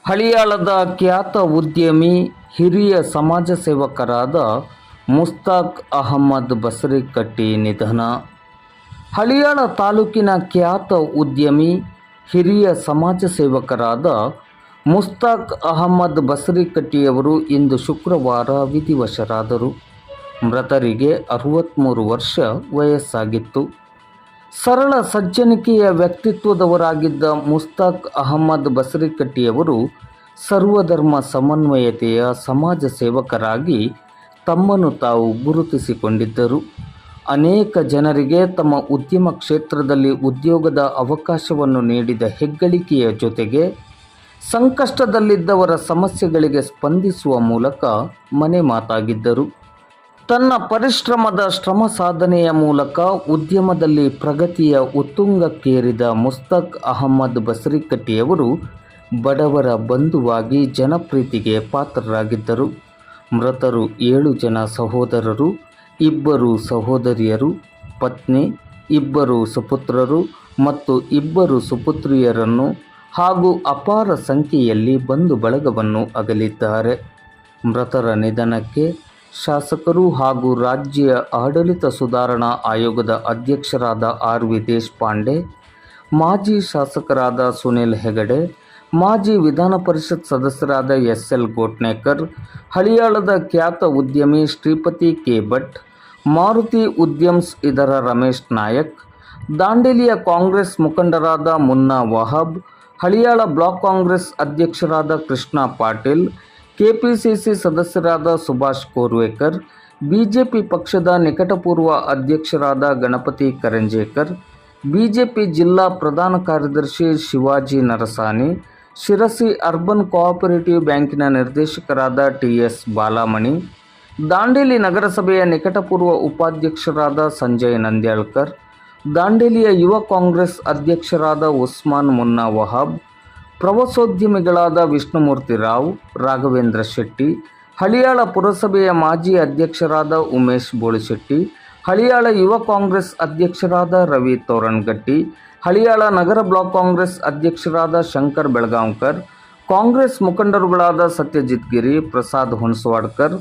ಹಳಿಯಾಳದ ಖ್ಯಾತ ಉದ್ಯಮಿ ಹಿರಿಯ ಸಮಾಜ ಸೇವಕರಾದ ಮುಸ್ತಾಕ್ ಅಹಮದ್ ಬಸರಿಕಟ್ಟಿ ನಿಧನ. ಹಳಿಯಾಳ ತಾಲೂಕಿನ ಖ್ಯಾತ ಉದ್ಯಮಿ ಹಿರಿಯ ಸಮಾಜ ಸೇವಕರಾದ ಮುಸ್ತಾಕ್ ಅಹಮದ್ ಬಸರಿಕಟ್ಟಿಯವರು ಇಂದು ಶುಕ್ರವಾರ ವಿಧಿವಶರಾದರು. ಮೃತರಿಗೆ 63 ವರ್ಷ ವಯಸ್ಸಾಗಿತ್ತು. ಸರಳ ಸಜ್ಜನಿಕೆಯ ವ್ಯಕ್ತಿತ್ವದವರಾಗಿದ್ದ ಮುಸ್ತಾಕ್ ಅಹಮದ್ ಬಸರಿಕಟ್ಟಿಯವರು ಸರ್ವಧರ್ಮ ಸಮನ್ವಯತೆಯ ಸಮಾಜ ಸೇವಕರಾಗಿ ತಮ್ಮನ್ನು ತಾವು ಗುರುತಿಸಿಕೊಂಡಿದ್ದರು. ಅನೇಕ ಜನರಿಗೆ ತಮ್ಮ ಉದ್ಯಮ ಕ್ಷೇತ್ರದಲ್ಲಿ ಉದ್ಯೋಗದ ಅವಕಾಶವನ್ನು ನೀಡಿದ ಹೆಗ್ಗಳಿಕೆಯ ಜೊತೆಗೆ ಸಂಕಷ್ಟದಲ್ಲಿದ್ದವರ ಸಮಸ್ಯೆಗಳಿಗೆ ಸ್ಪಂದಿಸುವ ಮೂಲಕ ಮನೆ ಮಾತಾಗಿದ್ದರು. ತನ್ನ ಪರಿಶ್ರಮದ ಶ್ರಮ ಸಾಧನೆಯ ಮೂಲಕ ಉದ್ಯಮದಲ್ಲಿ ಪ್ರಗತಿಯ ಉತ್ತುಂಗಕ್ಕೇರಿದ ಮುಸ್ತಾಕ್ ಅಹಮದ್ ಬಸರಿಕಟ್ಟಿಯವರು ಬಡವರ ಬಂಧುವಾಗಿ ಜನಪ್ರೀತಿಗೆ ಪಾತ್ರರಾಗಿದ್ದರು. ಮೃತರು 7 ಜನ ಸಹೋದರರು, 2 ಸಹೋದರಿಯರು, ಪತ್ನಿ, 2 ಸುಪುತ್ರರು ಮತ್ತು 2 ಸುಪುತ್ರಿಯರನ್ನು ಹಾಗೂ ಅಪಾರ ಸಂಖ್ಯೆಯಲ್ಲಿ ಬಂಧು ಬಳಗವನ್ನು ಅಗಲಿದ್ದಾರೆ. ಮೃತರ ನಿಧನಕ್ಕೆ ಶಾಸಕರು ಹಾಗೂ ರಾಜ್ಯ ಆಡಳಿತ ಸುಧಾರಣಾ ಆಯೋಗದ ಅಧ್ಯಕ್ಷರಾದ ಆರ್.ವಿ. ದೇಶಪಾಂಡೆ, ಮಾಜಿ ಶಾಸಕರಾದ ಸುನಿಲ್ ಹೆಗಡೆ, ಮಾಜಿ ವಿಧಾನ ಪರಿಷತ್ ಸದಸ್ಯರಾದ ಎಸ್.ಎಲ್. ಗೋಟ್ನೇಕರ್, ಹಳಿಯಾಳದ ಖ್ಯಾತ ಉದ್ಯಮಿ ಶ್ರೀಪತಿ ಕೆ. ಭಟ್, ಮಾರುತಿ ಉದ್ಯಮ್ಸ್ ಇದರ ರಮೇಶ್ ನಾಯಕ್, ದಾಂಡೇಲಿಯ ಕಾಂಗ್ರೆಸ್ ಮುಖಂಡರಾದ ಮುನ್ನಾ ವಹಾಬ್, ಹಳಿಯಾಳ ಬ್ಲಾಕ್ ಕಾಂಗ್ರೆಸ್ ಅಧ್ಯಕ್ಷರಾದ ಕೃಷ್ಣ ಪಾಟೀಲ್, ಕೆಪಿಸಿಸಿ ಸದಸ್ಯರಾದ ಸುಭಾಷ್ ಕೋರ್ವೇಕರ್, ಬಿಜೆಪಿ ಪಕ್ಷದ ನಿಕಟಪೂರ್ವ ಅಧ್ಯಕ್ಷರಾದ ಗಣಪತಿ ಕರಂಜೇಕರ್, ಬಿಜೆಪಿ ಜಿಲ್ಲಾ ಪ್ರಧಾನ ಕಾರ್ಯದರ್ಶಿ ಶಿವಾಜಿ ನರಸಾನಿ, ಶಿರಸಿ ಅರ್ಬನ್ ಕೋಆಪರೇಟಿವ್ ಬ್ಯಾಂಕಿನ ನಿರ್ದೇಶಕರಾದ ಟಿ.ಎಸ್. ಬಾಲಮಣಿ, ದಾಂಡೇಲಿ ನಗರಸಭೆಯ ನಿಕಟಪೂರ್ವ ಉಪಾಧ್ಯಕ್ಷರಾದ ಸಂಜಯ್ ನಂದ್ಯಾಳ್ಕರ್, ದಾಂಡೇಲಿಯ ಯುವ ಕಾಂಗ್ರೆಸ್ ಅಧ್ಯಕ್ಷರಾದ ಉಸ್ಮಾನ್ ಮುನ್ನಾ ವಹಾಬ್, ಪ್ರವಾಸೋದ್ಯಮಿಗಳಾದ ವಿಷ್ಣುಮೂರ್ತಿ ರಾವ್, ರಾಘವೇಂದ್ರ ಶೆಟ್ಟಿ, ಹಳಿಯಾಳ ಪುರಸಭೆಯ ಮಾಜಿ ಅಧ್ಯಕ್ಷರಾದ ಉಮೇಶ್ ಬೋಳಿಶೆಟ್ಟಿ, ಹಳಿಯಾಳ ಯುವ ಕಾಂಗ್ರೆಸ್ ಅಧ್ಯಕ್ಷರಾದ ರವಿ ತೋರಣಗಟ್ಟಿ, ಹಳಿಯಾಳ ನಗರ ಬ್ಲಾಕ್ ಕಾಂಗ್ರೆಸ್ ಅಧ್ಯಕ್ಷರಾದ ಶಂಕರ್ ಬೆಳಗಾಂವ್ಕರ್, ಕಾಂಗ್ರೆಸ್ ಮುಖಂಡರುಗಳಾದ ಸತ್ಯಜಿತ್ ಗಿರಿ, ಪ್ರಸಾದ್ ಹುಣಸವಾಡ್ಕರ್,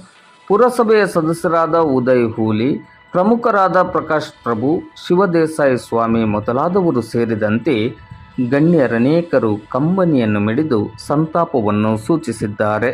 ಪುರಸಭೆಯ ಸದಸ್ಯರಾದ ಉದಯ್ ಹೂಲಿ, ಪ್ರಮುಖರಾದ ಪ್ರಕಾಶ್ ಪ್ರಭು, ಶಿವದೇಸಾಯಿ ಸ್ವಾಮಿ ಮೊದಲಾದವರು ಸೇರಿದಂತೆ ಗಣ್ಯರನೇಕರು ಕಂಬನಿಯನ್ನು ಮಿಡಿದು ಸಂತಾಪವನ್ನು ಸೂಚಿಸಿದ್ದಾರೆ.